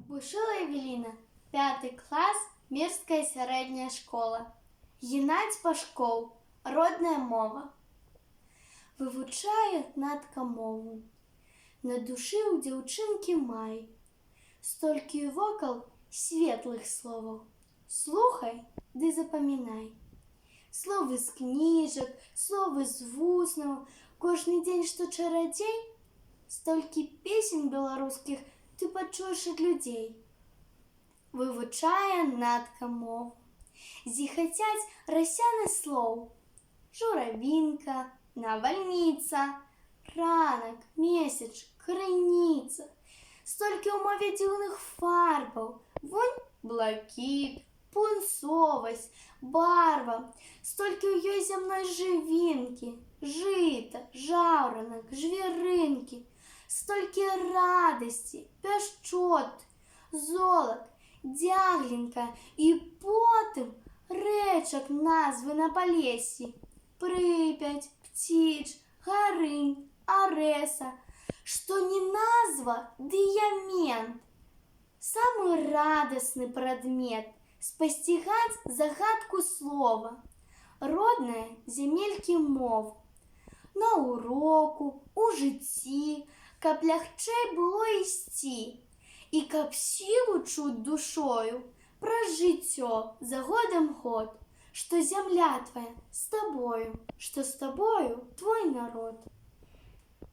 Бушила Евеліна, 5 клас, Мірська середня школа. Геннадзь Пашков, родная мова. Вывучае надка мову. На душы ў дзяўчынкі май. Столькі вокал светлых словаў. Слухай ды запамінай. Словы з кніжак, словы з вуснаў, кожны дзень, што чарадзей, столькі песень беларускіх ты пачуеш ад людзей. Вывучае надка мову. Зіхацяць расяны слоў. Журавінка, навальніца, ранак, месяц, крыніца. Столькі ў мове дзіўных фарбаў. Вунь блакіт, пунцовасць, барва. Столькі ў ёй зямной жывінкі, жыта, жаўранак, жвярынкі. Столькі радасці, пяшчот, золат, дзяглінка і потым рэчак назвы на палесі. Прыпяць, Пціч, Гарынь, Арэса. Што не назва, дыямент. Самы радасны прадмет спасцігаць загадку слова. Роднае зямелькі мов. На уроку, у жыцці, каб лягчэй было ісці. І каб сілу чуць душою, праз жыццё за годам год, што зямля твая з табою, што з табою твой народ.